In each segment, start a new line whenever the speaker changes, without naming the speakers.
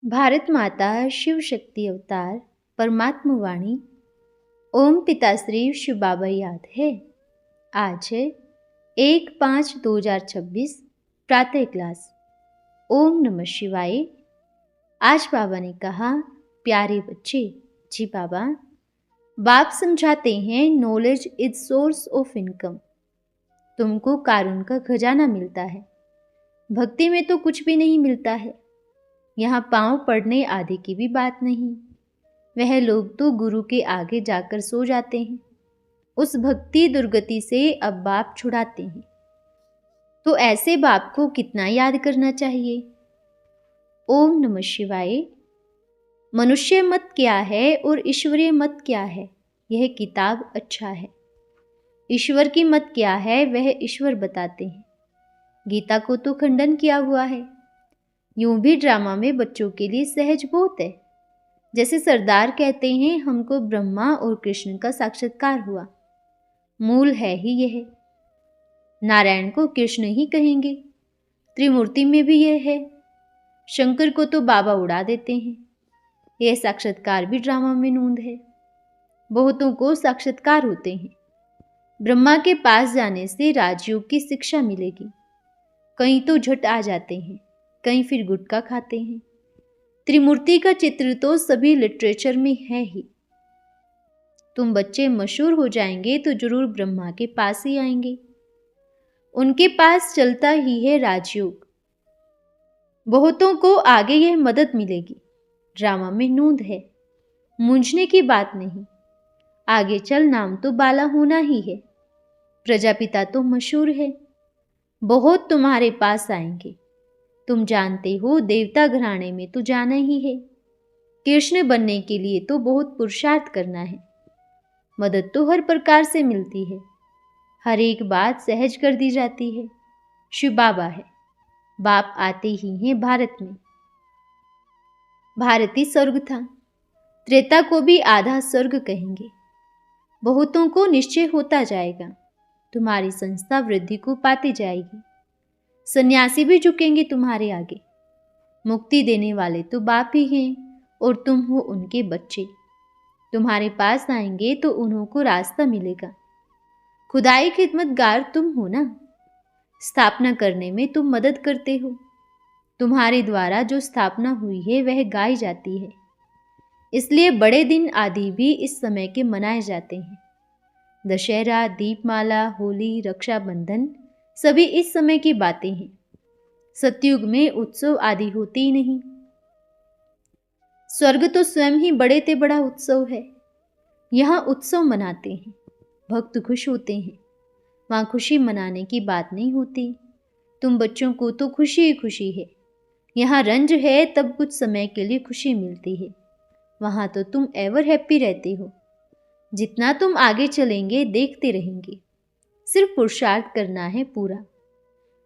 भारत माता शिव शक्ति अवतार परमात्मा वाणी ओम पिताश्री शिव बाबा याद है। आज है 1/5/2026 प्रातः क्लास। ओम नमः शिवाय। आज बाबा ने कहा, प्यारे बच्चे, जी बाबा, बाप समझाते हैं knowledge is source of income. तुमको कारून का खजाना मिलता है, भक्ति में तो कुछ भी नहीं मिलता है। यहाँ पांव पड़ने आदि की भी बात नहीं। वह लोग तो गुरु के आगे जाकर सो जाते हैं। उस भक्ति दुर्गति से अब बाप छुड़ाते हैं, तो ऐसे बाप को कितना याद करना चाहिए। ओम नमः शिवाय। मनुष्य मत क्या है और ईश्वरीय मत क्या है, यह किताब अच्छा है। ईश्वर की मत क्या है, वह ईश्वर बताते हैं। गीता को तो खंडन किया हुआ है। यूं भी ड्रामा में बच्चों के लिए सहज बहुत है। जैसे सरदार कहते हैं, हमको ब्रह्मा और कृष्ण का साक्षात्कार हुआ। मूल है ही यह। नारायण को कृष्ण ही कहेंगे। त्रिमूर्ति में भी यह है। शंकर को तो बाबा उड़ा देते हैं। यह साक्षात्कार भी ड्रामा में नूंद है। बहुतों को साक्षात्कार होते हैं। ब्रह्मा के पास जाने से राजयोग की शिक्षा मिलेगी। कई तो झट आ जाते हैं, कहीं फिर गुटखा खाते हैं। त्रिमूर्ति का चित्र तो सभी लिटरेचर में है ही। तुम बच्चे मशहूर हो जाएंगे तो जरूर ब्रह्मा के पास ही आएंगे। उनके पास चलता ही है राजयोग। बहुतों को आगे यह मदद मिलेगी। ड्रामा में नूंद है, मूंझने की बात नहीं। आगे चल नाम तो बाला होना ही है। प्रजापिता तो मशहूर है। बहुत तुम्हारे पास आएंगे। तुम जानते हो, देवता घराने में तो जाना ही है। कृष्ण बनने के लिए तो बहुत पुरुषार्थ करना है। मदद तो हर प्रकार से मिलती है। हर एक बात सहज कर दी जाती है। शिव बाबा है। बाप आते ही हैं भारत में। भारत ही स्वर्ग था। त्रेता को भी आधा स्वर्ग कहेंगे। बहुतों को निश्चय होता जाएगा। तुम्हारी संस्था वृद्धि को पाती जाएगी। सन्यासी भी झुकेंगे तुम्हारे आगे। मुक्ति देने वाले तो बाप ही हैं और तुम हो उनके बच्चे। तुम्हारे पास आएंगे तो उन्हों को रास्ता मिलेगा। खुदाई खिदमतगार तुम हो ना। स्थापना करने में तुम मदद करते हो। तुम्हारे द्वारा जो स्थापना हुई है वह गाई जाती है। इसलिए बड़े दिन आदि भी इस समय के मनाए जाते हैं। दशहरा, दीपमाला, होली, रक्षाबंधन सभी इस समय की बातें हैं। सतयुग में उत्सव आदि होते ही नहीं। स्वर्ग तो स्वयं ही बड़े ते बड़ा उत्सव है। यहाँ उत्सव मनाते हैं, भक्त खुश होते हैं। वहाँ खुशी मनाने की बात नहीं होती। तुम बच्चों को तो खुशी ही खुशी है। यहाँ रंज है, तब कुछ समय के लिए खुशी मिलती है। वहाँ तो तुम एवर हैप्पी रहते हो। जितना तुम आगे चलेंगे देखते रहेंगे। सिर्फ पुरुषार्थ करना है पूरा।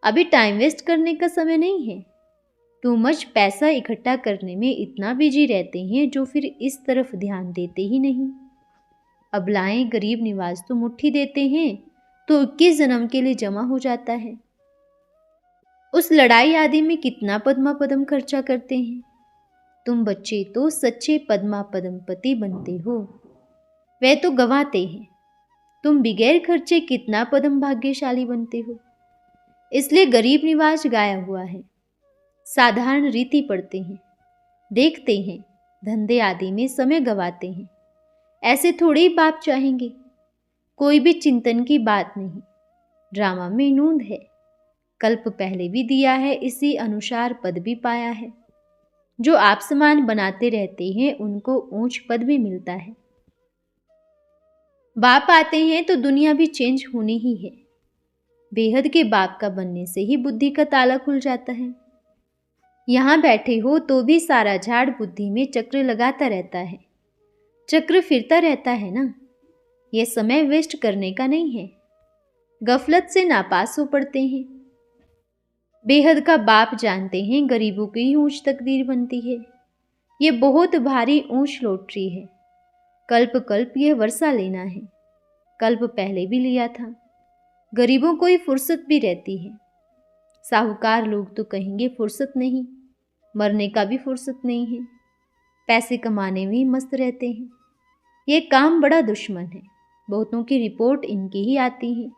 अभी टाइम वेस्ट करने का समय नहीं है। टू मच पैसा इकट्ठा करने में इतना बिजी रहते हैं जो फिर इस तरफ ध्यान देते ही नहीं। अबलाएं गरीब निवाज तो मुट्ठी देते हैं तो 21 जन्म के लिए जमा हो जाता है। उस लड़ाई आदि में कितना पद्मा पदम खर्चा करते हैं। तुम बच्चे तो सच्चे पद्मा पदमपति बनते हो। वे तो गंवाते हैं। तुम बिगैर खर्चे कितना पदम भाग्यशाली बनते हो। इसलिए गरीब निवाज गाया हुआ है। साधारण रीति पढ़ते हैं, देखते हैं, धंधे आदि में समय गवाते हैं। ऐसे थोड़े ही बाप चाहेंगे। कोई भी चिंतन की बात नहीं। ड्रामा में नूंद है। कल्प पहले भी दिया है, इसी अनुसार पद भी पाया है। जो आप समान बनाते रहते हैं उनको ऊंच पद भी मिलता है। बाप आते हैं तो दुनिया भी चेंज होनी ही है। बेहद के बाप का बनने से ही बुद्धि का ताला खुल जाता है। यहाँ बैठे हो तो भी सारा झाड़ बुद्धि में चक्र लगाता रहता है। चक्र फिरता रहता है ना। यह समय वेस्ट करने का नहीं है। गफलत से नापास हो पड़ते हैं। बेहद का बाप जानते हैं गरीबों की ही ऊंच तकदीर बनती है। ये बहुत भारी ऊंच लॉटरी है। कल्प कल्प यह वर्षा लेना है। कल्प पहले भी लिया था। गरीबों को ही फुर्सत भी रहती है। साहूकार लोग तो कहेंगे फुर्सत नहीं। मरने का भी फुर्सत नहीं है, पैसे कमाने में ही मस्त रहते हैं। ये काम बड़ा दुश्मन है, बहुतों की रिपोर्ट इनकी ही आती है।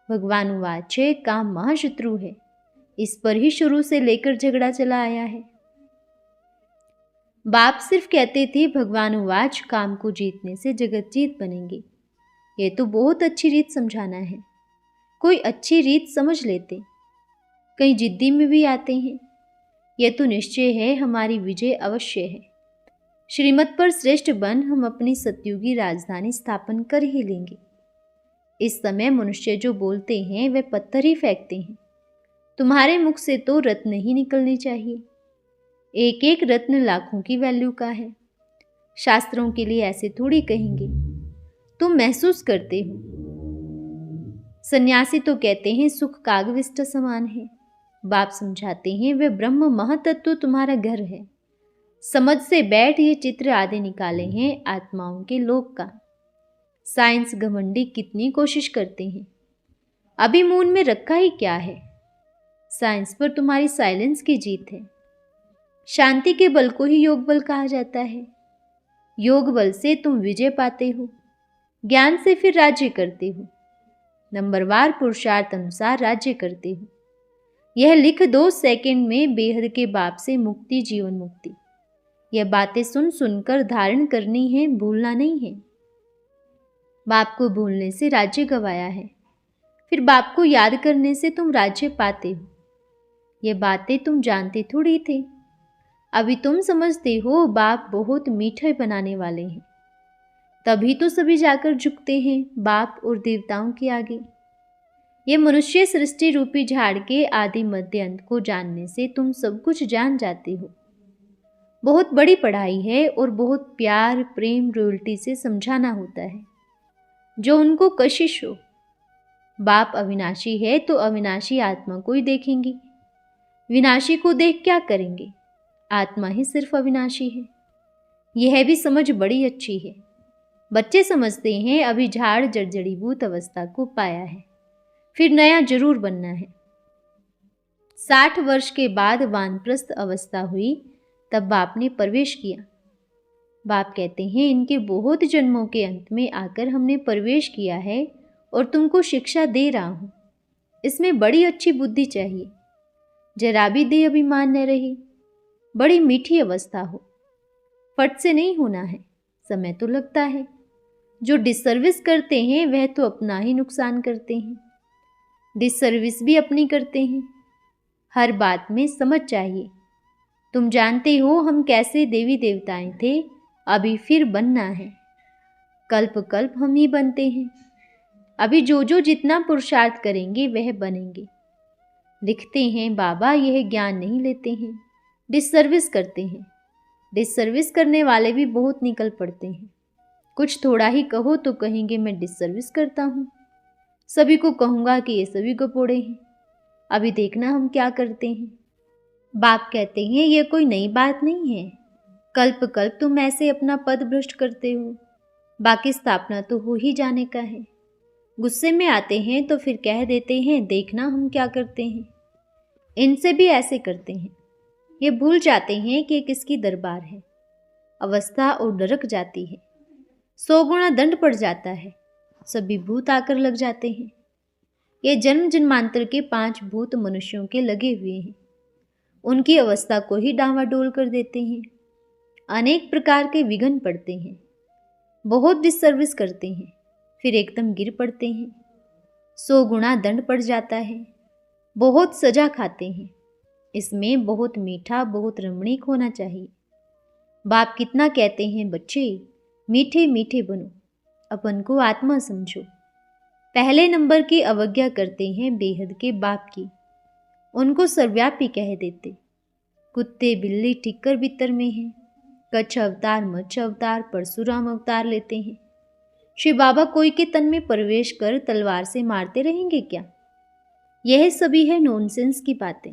भगवान उवाच, काम महाशत्रु है, इस पर ही शुरू से लेकर झगड़ा चला आया है। बाप सिर्फ कहते थे भगवान उवाच, काम को जीतने से जगत जीत बनेंगे। ये तो बहुत अच्छी रीत समझाना है, कोई अच्छी रीत समझ लेते, कहीं जिद्दी में भी आते हैं। यह तो निश्चय है हमारी विजय अवश्य है। श्रीमत पर श्रेष्ठ बन हम अपनी सतयुगी राजधानी स्थापन कर ही लेंगे। इस समय मनुष्य जो बोलते हैं वे पत्थर ही फेंकते हैं। तुम्हारे मुख से तो रत्न ही निकलने चाहिए। एक एक रत्न लाखों की वैल्यू का है। शास्त्रों के लिए ऐसे थोड़ी कहेंगे, तुम महसूस करते हो। सन्यासी तो कहते हैं सुख कागविष्ट समान है। बाप समझाते हैं वे ब्रह्म महतत्व तुम्हारा घर है। समझ से बैठ ये चित्र आदि निकाले हैं आत्माओं के लोक का। साइंस घमंडी कितनी कोशिश करते हैं, अभी मून में रखा ही क्या है। साइंस पर तुम्हारी साइलेंस की जीत है। शांति के बल को ही योग बल कहा जाता है। योग बल से तुम विजय पाते हो, ज्ञान से फिर राज्य करते हो। नंबरवार पुरुषार्थ अनुसार राज्य करते हो। यह लिख दो, सेकंड में बेहद के बाप से मुक्ति, जीवन मुक्ति। यह बातें सुन सुनकर धारण करनी है, भूलना नहीं है। बाप को भूलने से राज्य गवाया है, फिर बाप को याद करने से तुम राज्य पाते हो। ये बातें तुम जानते थोड़ी थे, अभी तुम समझते हो। बाप बहुत मीठे बनाने वाले हैं, तभी तो सभी जाकर झुकते हैं बाप और देवताओं के आगे। ये मनुष्य सृष्टि रूपी झाड़ के आदि मध्य अंत को जानने से तुम सब कुछ जान जाते हो। बहुत बड़ी पढ़ाई है और बहुत प्यार प्रेम रॉयल्टी से समझाना होता है, जो उनको कशिश हो। बाप अविनाशी है तो अविनाशी आत्मा को ही देखेंगे। विनाशी को देख क्या करेंगे, आत्मा ही सिर्फ अविनाशी है। यह भी समझ बड़ी अच्छी है। बच्चे समझते हैं अभी झाड़ जड़जड़ीभूत अवस्था को पाया है, फिर नया जरूर बनना है। 60 वर्ष के बाद वानप्रस्थ अवस्था हुई, तब बाप ने प्रवेश किया। बाप कहते हैं इनके बहुत जन्मों के अंत में आकर हमने प्रवेश किया है और तुमको शिक्षा दे रहा हूं। इसमें बड़ी अच्छी बुद्धि चाहिए, जरा भी दे अभिमान न रही, बड़ी मीठी अवस्था हो। फट से नहीं होना है, समय तो लगता है। जो डिसर्विस करते हैं वह तो अपना ही नुकसान करते हैं, डिसर्विस भी अपनी करते हैं। हर बात में समझ चाहिए। तुम जानते हो हम कैसे देवी देवताएं थे, अभी फिर बनना है। कल्प कल्प हम ही बनते हैं। अभी जो जो जितना पुरुषार्थ करेंगे वह बनेंगे। लिखते हैं बाबा यह ज्ञान नहीं लेते हैं, डिसर्विस करते हैं। डिसर्विस करने वाले भी बहुत निकल पड़ते हैं। कुछ थोड़ा ही कहो तो कहेंगे मैं डिसर्विस करता हूँ। सभी को कहूँगा कि ये सभी गपोड़े हैं। अभी देखना हम क्या करते हैं। बाप कहते हैं ये कोई नई बात नहीं है। कल्प कल्प तुम ऐसे अपना पद भ्रष्ट करते हो, बाकी स्थापना तो हो ही जाने का है। गुस्से में आते हैं तो फिर कह देते हैं देखना हम क्या करते हैं। इनसे भी ऐसे करते हैं। ये भूल जाते हैं कि किसकी दरबार है। अवस्था और डरक जाती है, 100 गुना दंड पड़ जाता है, सभी भूत आकर लग जाते हैं। ये जन्म जन्मांतर के 5 भूत मनुष्यों के लगे हुए हैं, उनकी अवस्था को ही डांवाडोल कर देते हैं। अनेक प्रकार के विघ्न पड़ते हैं, बहुत डिसर्विस करते हैं, फिर एकदम गिर पड़ते हैं। 100 गुना दंड पड़ जाता है, बहुत सजा खाते हैं। इसमें बहुत मीठा बहुत रमणीक होना चाहिए। बाप कितना कहते हैं बच्चे मीठे मीठे बनो, अपन को आत्मा समझो। पहले नंबर की अवज्ञा करते हैं बेहद के बाप की, उनको सर्वव्यापी कह देते। कुत्ते बिल्ली ठिक्कर बित्तर में हैं, कच्छ अवतार मच्छ अवतार परशुराम अवतार लेते हैं। श्री बाबा कोई के तन में प्रवेश कर तलवार से मारते रहेंगे क्या? यह सभी है नॉनसेंस की बातें।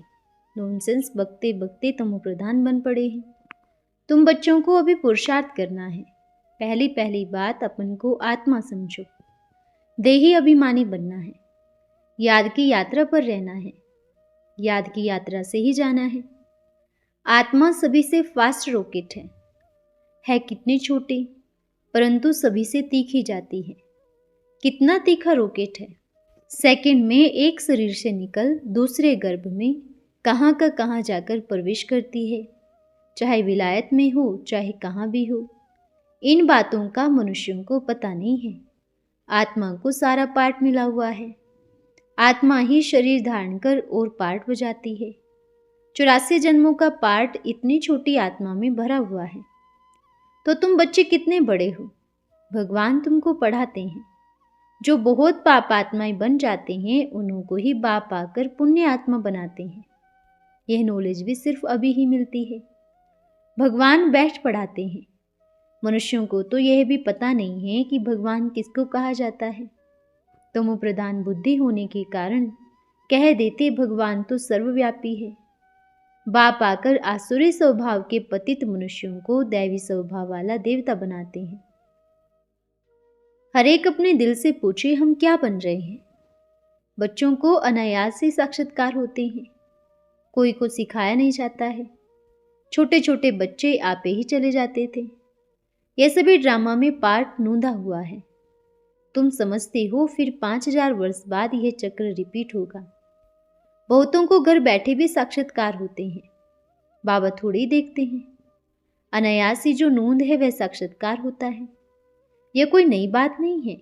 नॉनसेंस बकते बकते तुम प्रधान बन पड़े हैं। तुम बच्चों को अभी पुरुषार्थ करना है। पहली बात अपन को आत्मा समझो, देही अभिमानी बनना है, याद की यात्रा पर रहना है, याद की यात्रा से ही जाना है। आत्मा सभी से फास्ट रॉकेट है कितनी छोटी परंतु सभी से तीखी जाती है। कितना तीखा रॉकेट है, सेकंड में एक शरीर से निकल दूसरे गर्भ में कहाँ का कहाँ जाकर प्रवेश करती है, चाहे विलायत में हो चाहे कहाँ भी हो। इन बातों का मनुष्यों को पता नहीं है। आत्मा को सारा पाठ मिला हुआ है। आत्मा ही शरीर धारण कर और पाठ बजाती है। 84 जन्मों का पाठ इतनी छोटी आत्मा में भरा हुआ है। तो तुम बच्चे कितने बड़े हो, भगवान तुमको पढ़ाते हैं। जो बहुत पाप आत्माएं बन जाते हैं उन्हों को ही बाप आकर पुण्य आत्मा बनाते हैं। यह नॉलेज भी सिर्फ अभी ही मिलती है। भगवान बैठ पढ़ाते हैं। मनुष्यों को तो यह भी पता नहीं है कि भगवान किसको कहा जाता है। तमो प्रधान बुद्धि होने के कारण कह देते भगवान तो सर्वव्यापी है। बाप आकर आसुरी स्वभाव के पतित मनुष्यों को दैवी स्वभाव वाला देवता बनाते हैं। हर एक अपने दिल से पूछे हम क्या बन रहे हैं। बच्चों को अनायास ही साक्षात्कार होते हैं। कोई को सिखाया नहीं जाता है। छोटे छोटे बच्चे आपे ही चले जाते थे। यह सभी ड्रामा में पार्ट नूंदा हुआ है। तुम समझते हो फिर 5000 वर्ष बाद यह चक्र रिपीट होगा। बहुतों को घर बैठे भी साक्षात्कार होते हैं। बाबा थोड़ी देखते हैं। अनायास ही जो नूंद है वह साक्षात्कार होता है। यह कोई नई बात नहीं है।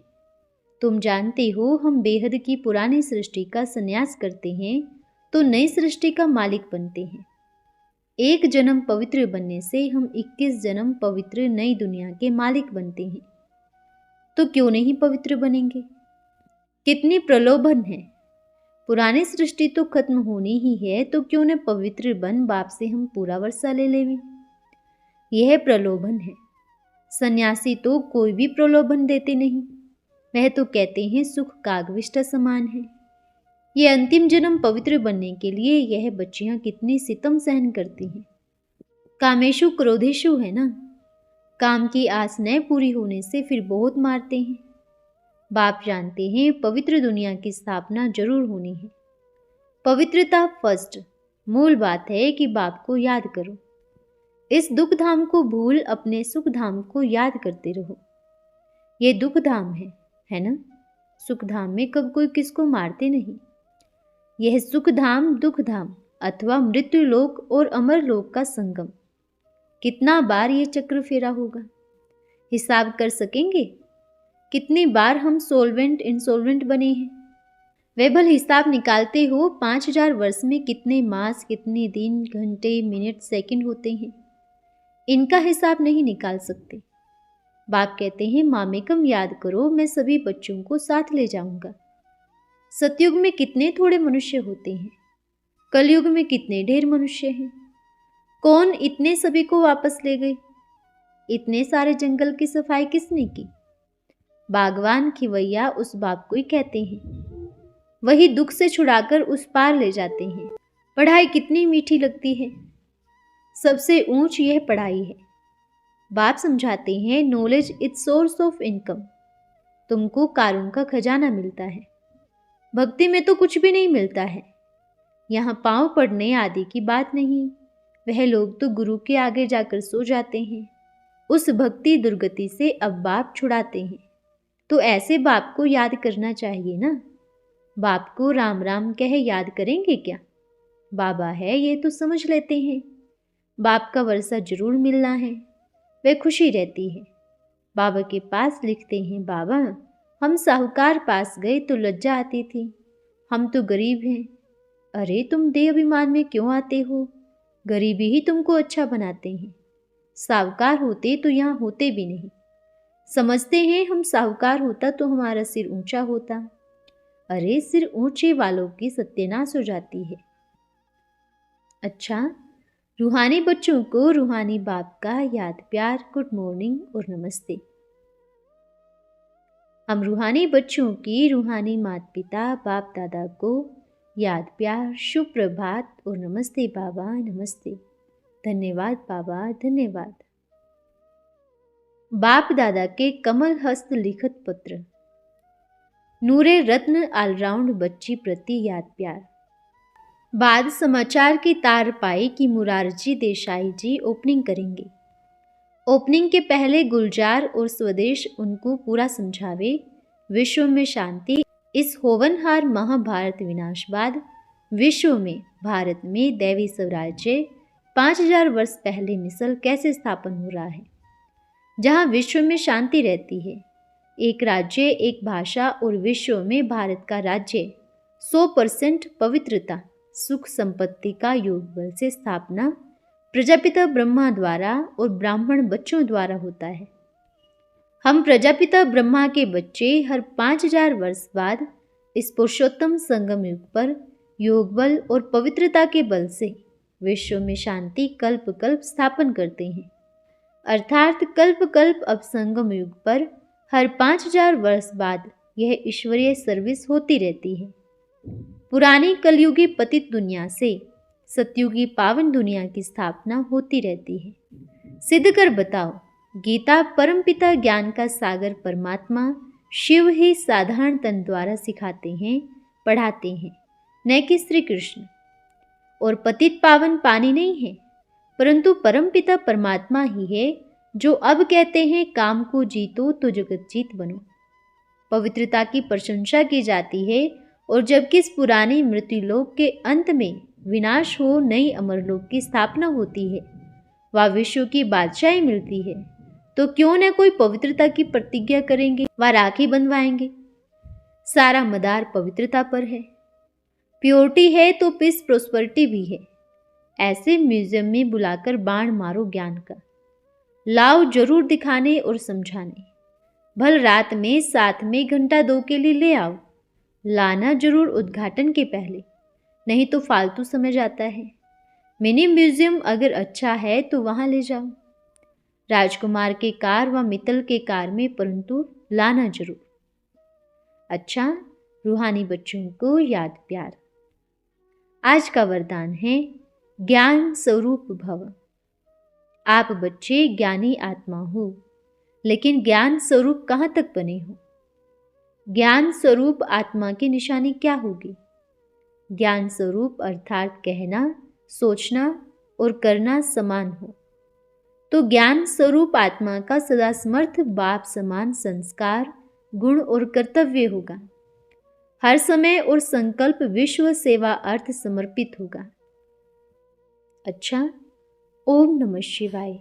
तुम जानते हो हम बेहद की पुरानी सृष्टि का संन्यास करते हैं तो नई सृष्टि का मालिक बनते हैं। एक जन्म पवित्र बनने से हम 21 जन्म पवित्र नई दुनिया के मालिक बनते हैं। तो क्यों नहीं पवित्र बनेंगे। कितनी प्रलोभन है। पुरानी सृष्टि तो खत्म होनी ही है तो क्यों न पवित्र बन बाप से हम पूरा वर्षा ले लें। यह प्रलोभन है। सन्यासी तो कोई भी प्रलोभन देते नहीं। वह तो कहते हैं सुख कागविष्ट समान है। ये अंतिम जन्म पवित्र बनने के लिए यह बच्चियां कितनी सितम सहन करती हैं। कामेशु क्रोधेशु है ना। काम की आस न पूरी होने से फिर बहुत मारते हैं। बाप जानते हैं पवित्र दुनिया की स्थापना जरूर होनी है। पवित्रता फर्स्ट। मूल बात है कि बाप को याद करो। इस दुख धाम को भूल अपने सुख धाम को याद करते रहो। ये दुख धाम है ना। सुख धाम में कब कोई किसको मारते नहीं। यह सुख धाम दुख धाम अथवा मृत्यु लोक और अमर लोक का संगम। कितना बार यह चक्र फेरा होगा, हिसाब कर सकेंगे। कितनी बार हम सोल्वेंट इंसोल्वेंट बने हैं। वे भल हिसाब निकालते हो 5000 वर्ष में कितने मास कितने दिन घंटे मिनट सेकंड होते हैं। इनका हिसाब नहीं निकाल सकते। बाप कहते हैं मामेकम याद करो, मैं सभी बच्चों को साथ ले जाऊंगा। सतयुग में कितने थोड़े मनुष्य होते हैं। कलयुग में कितने ढेर मनुष्य हैं। कौन इतने सभी को वापस ले गए। इतने सारे जंगल की सफाई किसने की। बागवान खिवैया उस बाप को ही कहते हैं। वही दुख से छुड़ाकर उस पार ले जाते हैं। पढ़ाई कितनी मीठी लगती है। सबसे ऊंच यह पढ़ाई है। बाप समझाते हैं knowledge it's source of income. तुमको कारून का खजाना मिलता है। भक्ति में तो कुछ भी नहीं मिलता है। यहाँ पांव पड़ने आदि की बात नहीं। वह लोग तो गुरु के आगे जाकर सो जाते हैं। उस भक्ति दुर्गति से अब बाप छुड़ाते हैं। तो ऐसे बाप को याद करना चाहिए ना। बाप को राम राम कह याद करेंगे क्या। बाबा है ये तो समझ लेते हैं। बाप का वर्षा जरूर मिलना है। वे खुशी रहती है। बाबा के पास लिखते हैं बाबा हम साहूकार पास गए तो लज्जा आती थी। हम तो गरीब हैं। अरे तुम देह अभिमान में क्यों आते हो। गरीबी ही तुमको अच्छा बनाते हैं। साहूकार होते तो यहाँ होते भी नहीं। समझते हैं हम साहूकार होता तो हमारा सिर ऊंचा होता। अरे सिर ऊंचे वालों की सत्यानाश हो जाती है। अच्छा, रूहानी बच्चों को रूहानी बाप का याद प्यार गुड मॉर्निंग और नमस्ते। हम रूहानी बच्चों की रूहानी माता पिता बाप दादा को याद प्यार शुभ प्रभात और नमस्ते बाबा नमस्ते। धन्यवाद बाबा धन्यवाद। बाप दादा के कमल हस्त लिखित पत्र। नूरे रत्न ऑलराउंड बच्ची प्रति याद प्यार। बाद समाचार की तार पाई कि मुरारजी देसाई जी ओपनिंग करेंगे। ओपनिंग के पहले गुलजार और स्वदेश उनको पूरा समझावे। विश्व में शांति। इस होवनहार महाभारत विनाश बाद विश्व में भारत में दैवी स्वराज्य 5000 वर्ष पहले मिसल कैसे स्थापन हो रहा है, जहाँ विश्व में शांति रहती है, एक राज्य, एक भाषा और विश्व में भारत का राज्य 100% पवित्रता, सुख संपत्ति का योग बल से स्थापना प्रजापिता ब्रह्मा द्वारा और ब्राह्मण बच्चों द्वारा होता है। हम प्रजापिता ब्रह्मा के बच्चे हर 5000 वर्ष बाद इस पुरुषोत्तम संगम युग पर योग बल और पवित्रता के बल से विश्व में शांति कल्प कल्प स्थापन करते हैं। अर्थात कल्प कल्प अब संगम युग पर हर 5000 वर्ष बाद यह ईश्वरीय सर्विस होती रहती है। पुरानी कलयुगी पतित दुनिया से सतयुगी पावन दुनिया की स्थापना होती रहती है। सिद्ध कर बताओ, गीता परमपिता ज्ञान का सागर परमात्मा शिव ही साधारण तन द्वारा सिखाते हैं, पढ़ाते हैं, न कि श्री कृष्ण। और पतित पावन पानी नहीं है, परंतु परमपिता परमात्मा ही है, जो अब कहते हैं काम को जीतो तो जगत जीत बनो। पवित्रता की प्रशंसा की जाती है, और जबकि इस पुरानी मृत्युलोक के अंत में विनाश हो नई अमरलोक की स्थापना होती है, वह विश्व की बादशाही मिलती है, तो क्यों न कोई पवित्रता की प्रतिज्ञा करेंगे व राखी बंधवाएंगे। सारा मदार पवित्रता पर है। प्योरिटी है तो पीस प्रोस्पेरिटी भी है। ऐसे म्यूजियम में बुलाकर बाण मारो ज्ञान का, लाओ जरूर दिखाने और समझाने। भल रात में साथ में घंटा 2 के लिए ले आओ, लाना जरूर उद्घाटन के पहले, नहीं तो फालतू समय जाता है। मिनी म्यूजियम अगर अच्छा है तो वहाँ ले जाओ, राजकुमार के कार व मित्तल के कार में, परंतु लाना जरूर। अच्छा, रूहानी बच्चों को याद प्यार। आज का वरदान है ज्ञान स्वरूप भव। आप बच्चे ज्ञानी आत्मा हो, लेकिन ज्ञान स्वरूप कहाँ तक बने हो? ज्ञान स्वरूप आत्मा की निशानी क्या होगी? ज्ञान स्वरूप अर्थात कहना, सोचना और करना समान हो, तो ज्ञान स्वरूप आत्मा का सदा समर्थ बाप समान संस्कार, गुण और कर्तव्य होगा। हर समय और संकल्प विश्व सेवा अर्थ समर्पित होगा। अच्छा, ओम नमः शिवाय।